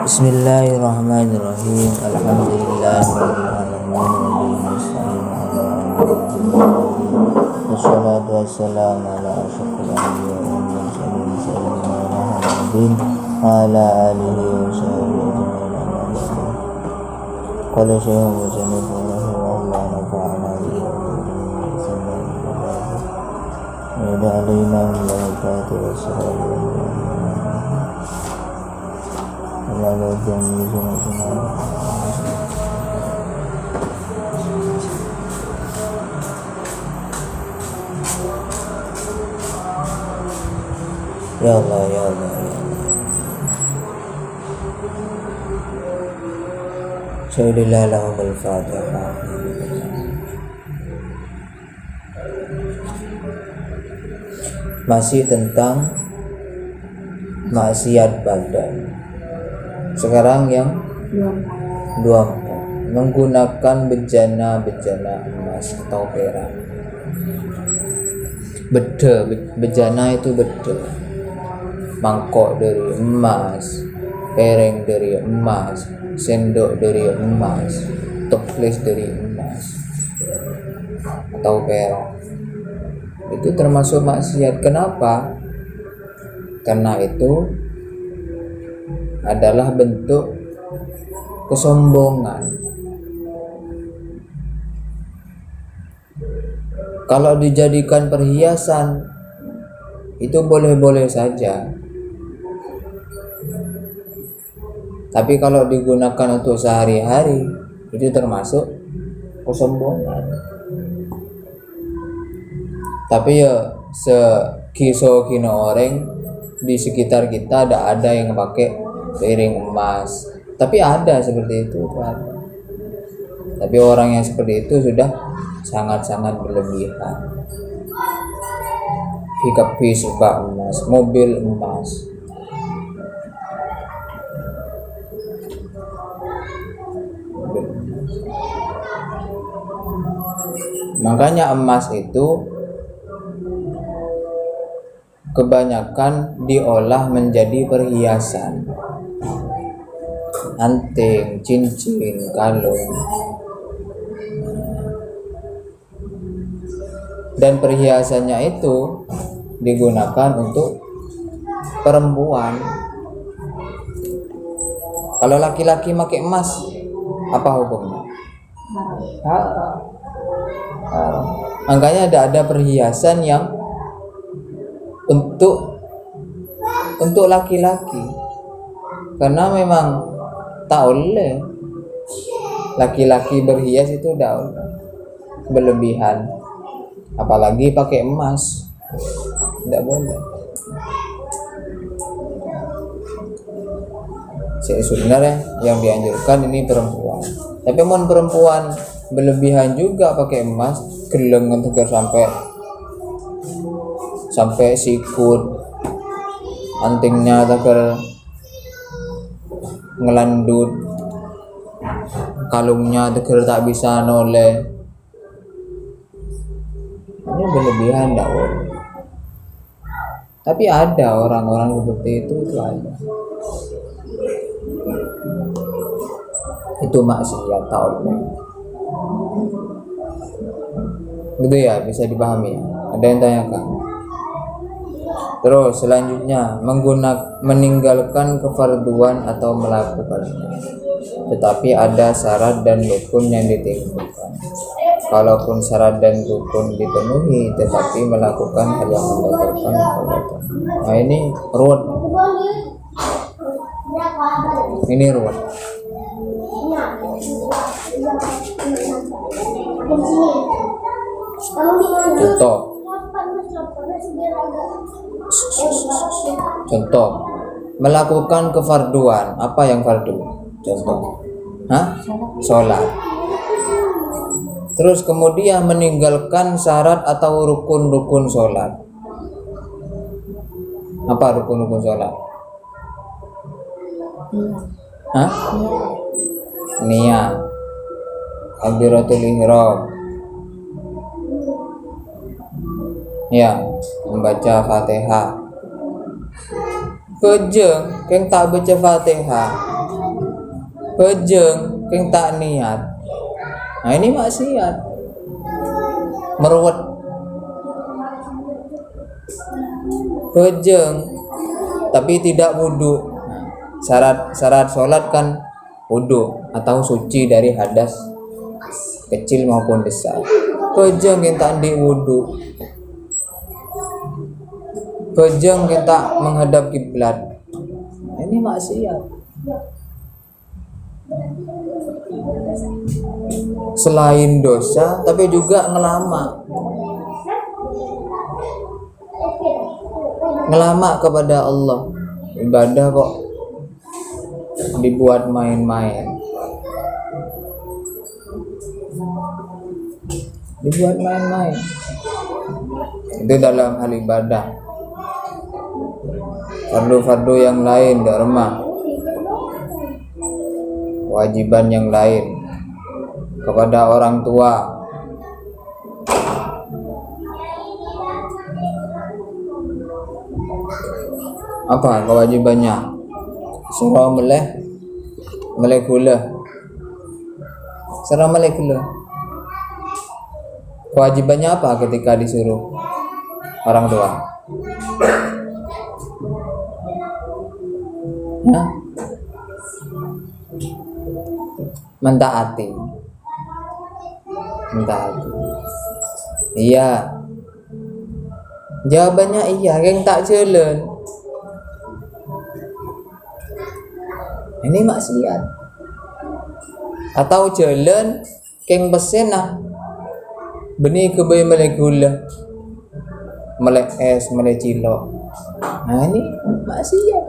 Bismillahirrahmanirrahim. Alhamdulillahirabbil alamin. Wassalatu wassalamu ala asyrofil anbiya'i wal mursalin sayyidina Muhammadin wa ala alihi wa sahbihi ajma'in. Qala Syekh Musannif rahimahullah nafa'ana bihi wa ja'alna min barakati wassalamu lalu jangan semua ya Allah ya Allah ya Allah. Syahidillah lahumul fatihah. Masih tentang maksiat badan. Sekarang yang 24, menggunakan bejana emas atau perak. Bejana itu beda. Mangkok dari emas, piring dari emas, sendok dari emas, toples dari emas atau perak. Itu termasuk maksiat. Kenapa? Karena itu adalah bentuk kesombongan. Kalau dijadikan perhiasan itu boleh-boleh saja. Tapi kalau digunakan untuk sehari-hari itu termasuk kesombongan. Tapi ya sekino orang di sekitar kita ada yang pakai piring emas, tapi ada seperti itu ada. Tapi orang yang seperti itu sudah sangat-sangat berlebihan. Pickup serba emas, mobil emas. Makanya emas itu kebanyakan diolah menjadi perhiasan. Anting, cincin, kalung. Dan perhiasannya itu digunakan untuk perempuan. Kalau laki-laki pakai emas, apa hukumnya? Makanya ada perhiasan yang untuk laki-laki. Karena memang tak boleh laki-laki berhias itu udah berlebihan, apalagi pakai emas, tidak boleh. Sebenarnya yang dianjurkan ini perempuan, tapi mau perempuan berlebihan juga pakai emas, gelengan tegar sampai sikut, antingnya tegar ngelandut, kalungnya tegar tak bisa noleh. Ini berlebihan enggak boleh. Tapi ada orang-orang seperti itu ada. Itu maksiat tauhid. Gitu ya, bisa dipahami ya. Ada yang tanyakan? Terus selanjutnya meninggalkan kefarduan atau melakukannya, tetapi ada syarat dan rukun yang ditinggalkan. Kalaupun syarat dan rukun dipenuhi, tetapi melakukan hal yang membatalkan perbuatan. Nah ini ruwet. Ini ruwet. Contoh melakukan kefarduan. Apa yang fardu? Contoh sholat. Terus kemudian meninggalkan syarat atau rukun-rukun sholat. Apa rukun-rukun sholat? Niat, takbiratul ihram, ya, membaca Fatihah. Kejeng keng tak baca Fatihah Pejeng keng tak niat. Nah ini maksiat. Meruwet. Pejeng tapi tidak wudu. Syarat sholat kan wudu atau suci dari hadas kecil maupun besar. Pejeng kita di wudu. Pejeng kita menghadap kiblat. Ini maksiat. Selain dosa tapi juga ngelama kepada Allah. Ibadah kok dibuat main-main. Itu dalam hal ibadah. Fardu-fardu yang lain dharma, kewajiban yang lain kepada orang tua, apa kewajibannya? Surah meleh gula. Kewajibannya apa ketika disuruh orang tua? Mentaati. Iya. Jawabannya iya, yang tak jalan. Ini maksiat. Atau jalan keng besena. Benih kebay melek gula, melek es, melek cilok. Nah ini maksiat.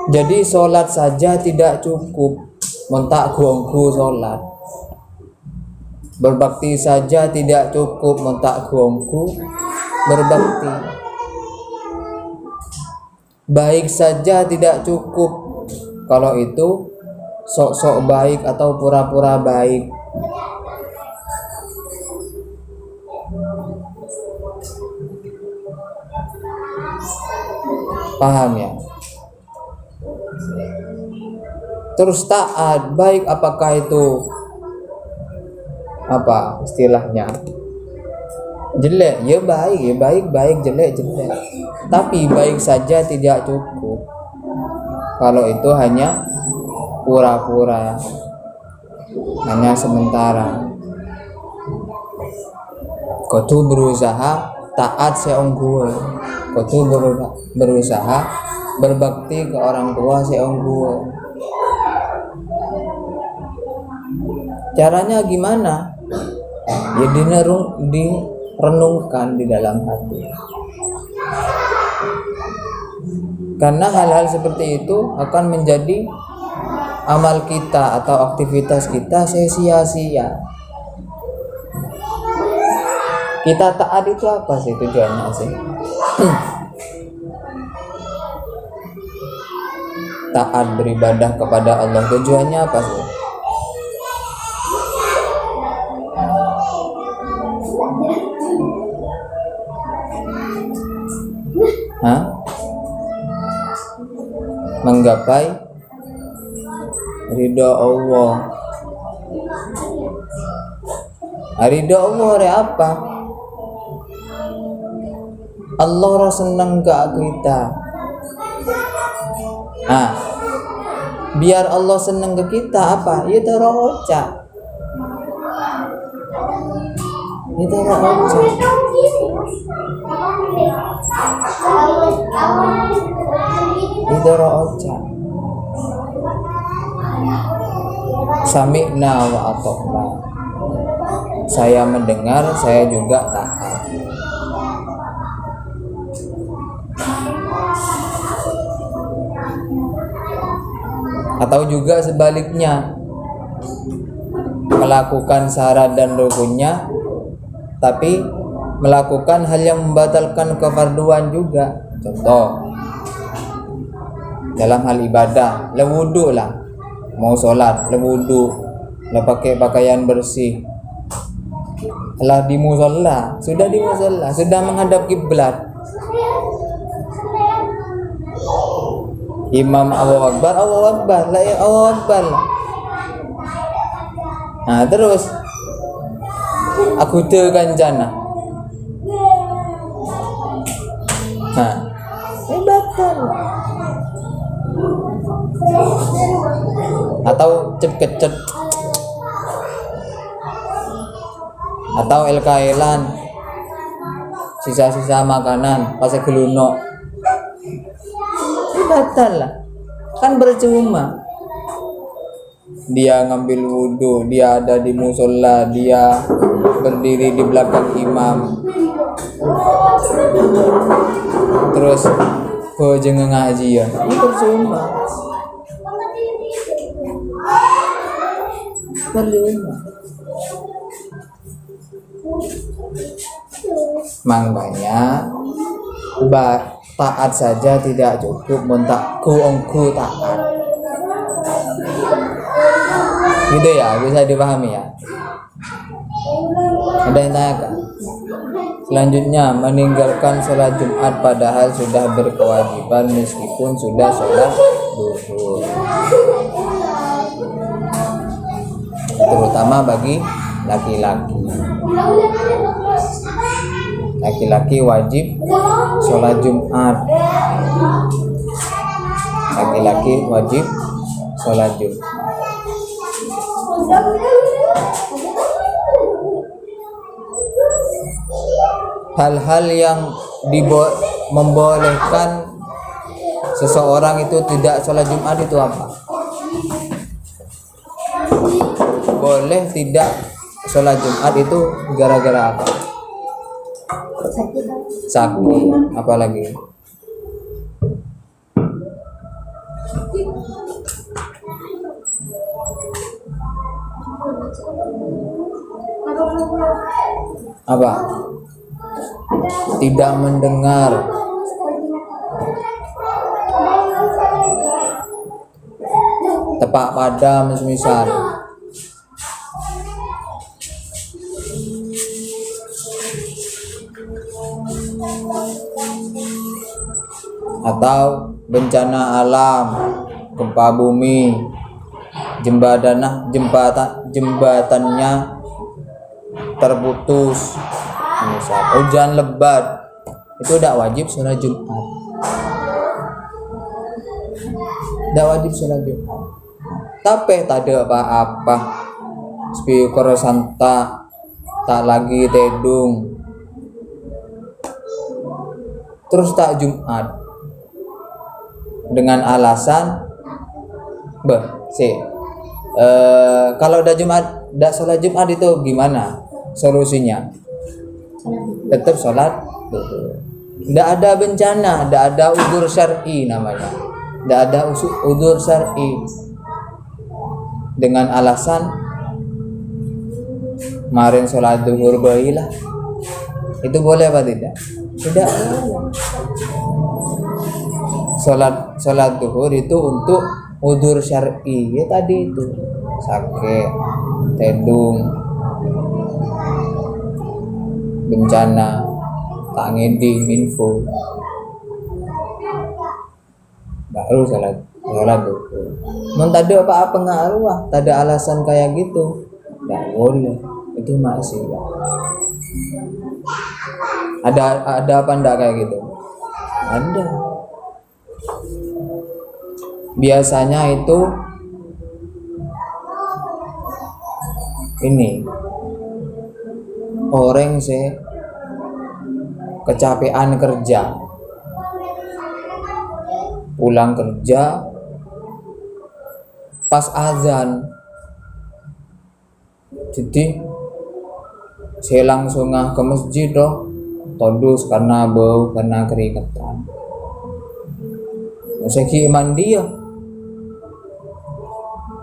Jadi sholat saja tidak cukup, mentak gonggu sholat. Berbakti saja tidak cukup, mentak gonggu berbakti. Baik saja tidak cukup, kalau itu sok-sok baik atau pura-pura baik. Paham ya? Terus taat baik, apakah itu apa istilahnya? Jelek, ya baik, jelek. Tapi baik saja tidak cukup. Kalau itu hanya pura-pura, hanya sementara. Kudu berusaha taat seunggul. Kudu berusaha berbakti ke orang tua seunggul. Caranya gimana? Ya direnungkan di dalam hati. Karena hal-hal seperti itu akan menjadi amal kita atau aktivitas kita sia-sia. Kita taat itu apa sih tujuannya sih? Taat beribadah kepada Allah tujuannya apa sih? Menggapai ridha Allah. Ridha Allah apa? Allah senang ke kita. Biar Allah senang ke kita apa? Ya daraja. Idaraja. Sami'na wa ata'na. Saya mendengar, saya juga taat. Atau juga sebaliknya, melakukan syarat dan rukunnya tapi melakukan hal yang membatalkan kefarduan juga. Contoh dalam hal ibadah, lewudu lah, mau sholat lewudu, lah pakai pakaian bersih, lah di musola, sudah menghadap kiblat, Imam Allahu Akbar lah ya Allahu Akbar lah. Nah terus aku kancana. Nah batal. Atau cep-kecet atau el-kailan, sisa-sisa makanan pas geluno, batal lah, kan percuma. Dia ngambil wudhu, dia ada di musola, dia berdiri di belakang imam, terus jangan ngaji ya, ini percuma. Makanya taat saja tidak cukup, mentakku ongku taat. Gitu ya, bisa dipahami ya. Ada yang tanya kan? Selanjutnya, meninggalkan sholat Jumat padahal sudah berkewajiban meskipun sudah sholat duhur, terutama bagi laki-laki. Laki-laki wajib sholat Jumat. Laki-laki wajib sholat Jumat. Hal-hal yang membolehkan seseorang itu tidak sholat Jumat itu apa? Boleh tidak sholat Jumat itu gara-gara apa? Sakit, apalagi? Apa? Tidak mendengar, tepak padam semisal. Atau bencana alam, gempa bumi, jembatannya terputus, misal hujan lebat, itu tidak wajib sholat Jumat. Tidak wajib sholat Jumat. Tapi tak ada apa-apa, speaker santa tak lagi tedung, terus tak Jumat dengan alasan kalau udah Jumat, udah sholat Jumat itu gimana solusinya? Tetap sholat. Tidak ada bencana, tidak ada udzur syar'i namanya. Tidak ada udzur syar'i dengan alasan kemarin sholat duhur bayilah, itu boleh apa tidak? Tidak. Sholat duhur itu untuk udzur syar'i ya tadi itu, sakit, tedung, bencana, tak ngeding info, baru sholat duhur. Tak ada apa-apa pengaruh, tak ada alasan kayak gitu, tidak boleh, itu masih. Ada apa enggak kayak gitu? Ada. Biasanya itu ini orang kecapean kerja, pulang kerja pas azan, jadi saya langsung ke masjid todus karena bau, karena keringetan. Saya mandi ya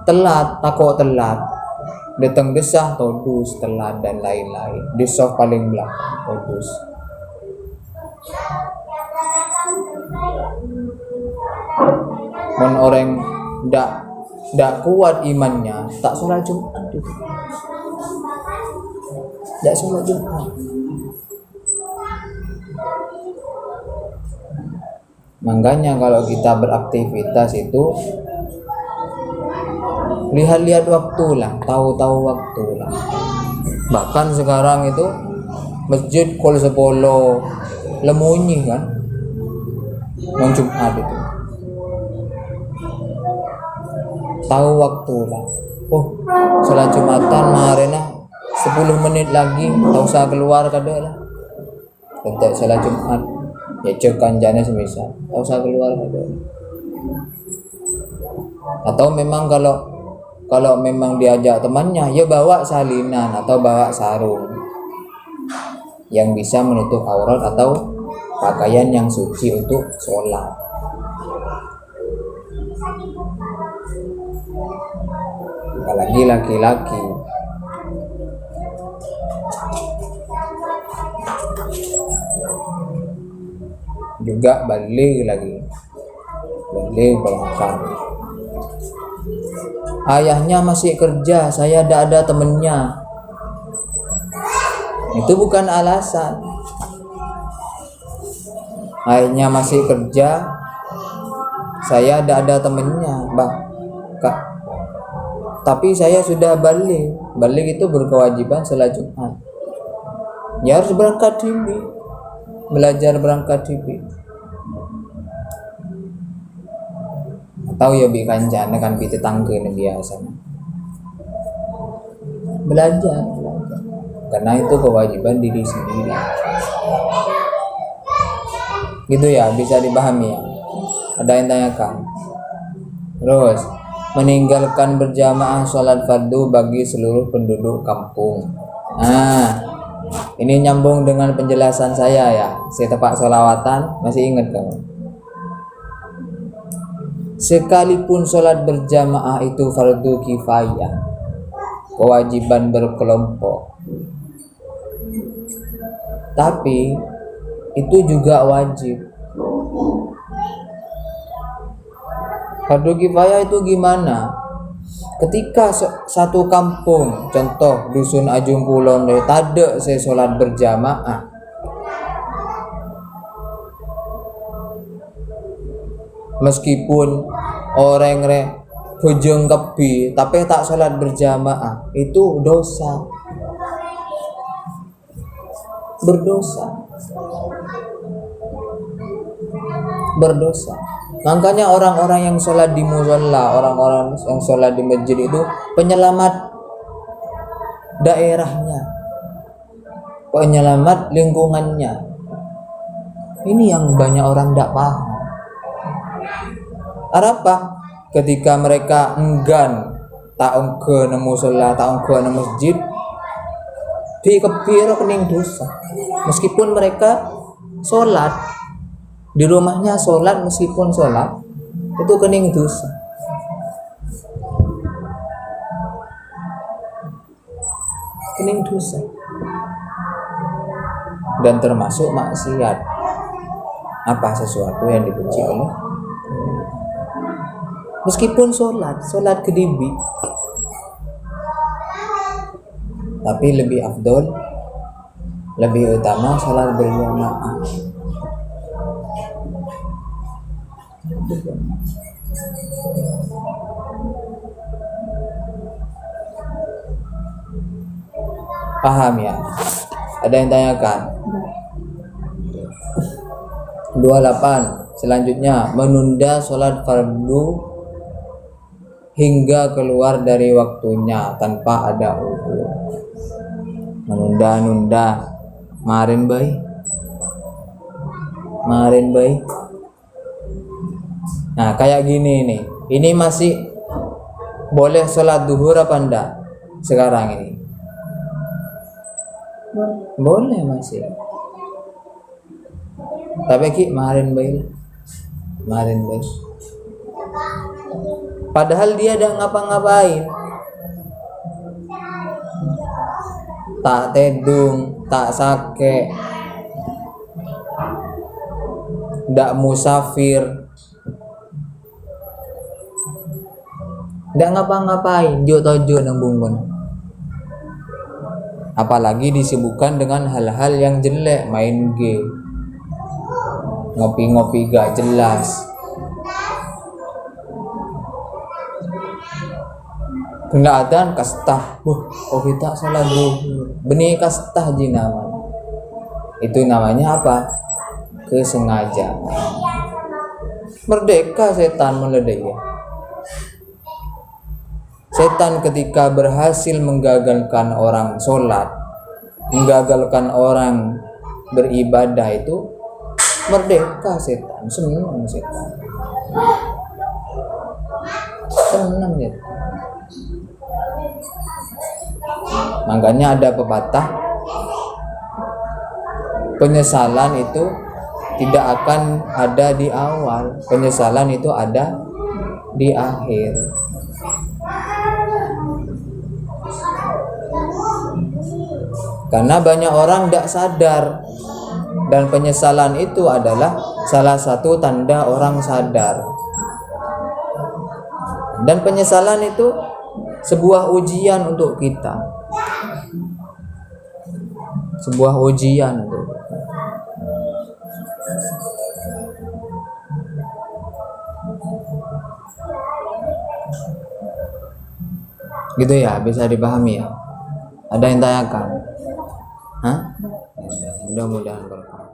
telat, datang desah todus, telat dan lain-lain. Desah paling belakang todus. Orang ndak kuat imannya, tak sholat Jumat itu. Ndak sholat Jumat. Makanya kalau kita beraktivitas itu lihat-lihat waktu lah, tahu-tahu waktu lah. Bahkan sekarang itu masjid kol 10 lemunyi kan, yang Jumat itu tahu waktu lah. Oh, sholat Jumatan marena 10 menit lagi, tak usah keluar kada lah. Bentuk sholat Jumat, ya cek kanjane semisal, tak usah keluar kada. Atau memang kalau memang diajak temannya, ya bawa salinan atau bawa sarung yang bisa menutup aurat atau pakaian yang suci untuk sholat. Apalagi laki-laki. Juga balik berangkat. Ayahnya masih kerja, saya tidak ada temennya. Itu bukan alasan. Ayahnya masih kerja, saya tidak ada temennya, Kak. Tapi saya sudah balik. Balik itu berkewajiban sholat Jumat. Ya harus berangkat dini, belajar berangkat dini. Atau ya bikin jana kan kita tangga ini biasa. Belajar. Karena itu kewajiban diri sendiri. Gitu ya, bisa dipahami ya. Ada yang tanyakan? Terus, meninggalkan berjamaah sholat fardu bagi seluruh penduduk kampung. Nah, ini nyambung dengan penjelasan saya ya. Si tepak sholawatan, masih ingat kamu? Sekalipun sholat berjamaah itu fardu kifayah, kewajiban berkelompok, tapi itu juga wajib. Fardu kifayah itu gimana? Ketika satu kampung, contoh dusun Ajung Kulon, tada saya sholat berjamaah, meskipun orang hujung kepi tapi tak sholat berjamaah, itu dosa, berdosa. Makanya orang-orang yang sholat di musola, orang-orang yang sholat di masjid itu penyelamat daerahnya, penyelamat lingkungannya. Ini yang banyak orang tidak paham. Apa? Ketika mereka enggan tak ke musola, tak ke masjid, di kepira kening dosa. Meskipun mereka sholat di rumahnya, sholat meskipun sholat itu kening dosa. Kening dosa. Dan termasuk maksiat. Apa sesuatu yang dibenci oleh, meskipun sholat kedibi, tapi lebih afdol, lebih utama sholat berjamaah. Paham ya? Ada yang tanyakan? 28. Selanjutnya, menunda sholat fardu hingga keluar dari waktunya tanpa ada uzur. Menunda-nunda. Marin baik. Nah, kayak gini nih. Ini masih boleh sholat duhur apa enggak sekarang ini? Boleh masih. Tapi ki marin baik. Padahal dia dah ngapa-ngapain. Tak tedung, tak sake, ndak musafir, ndak ngapa-ngapain, jo nang bungkun. Apalagi disibukkan dengan hal-hal yang jelek, main game, ngopi-ngopi gak jelas, kena adzan kastah, oh kita salah zuhur, benih kastah jinaman. Itu namanya apa? Kesengajaan. Merdeka setan meledai. Setan ketika berhasil menggagalkan orang sholat, menggagalkan orang beribadah, itu merdeka setan, senang setan, senang ya. Makanya ada pepatah, penyesalan itu tidak akan ada di awal, penyesalan itu ada di akhir. Karena banyak orang tidak sadar, dan penyesalan itu adalah salah satu tanda orang sadar. Dan penyesalan itu sebuah ujian untuk kita, sebuah ujian untuk kita. Gitu ya, bisa dipahami ya? Ada yang tanyakan? Hah? Mudah-mudahan berkah.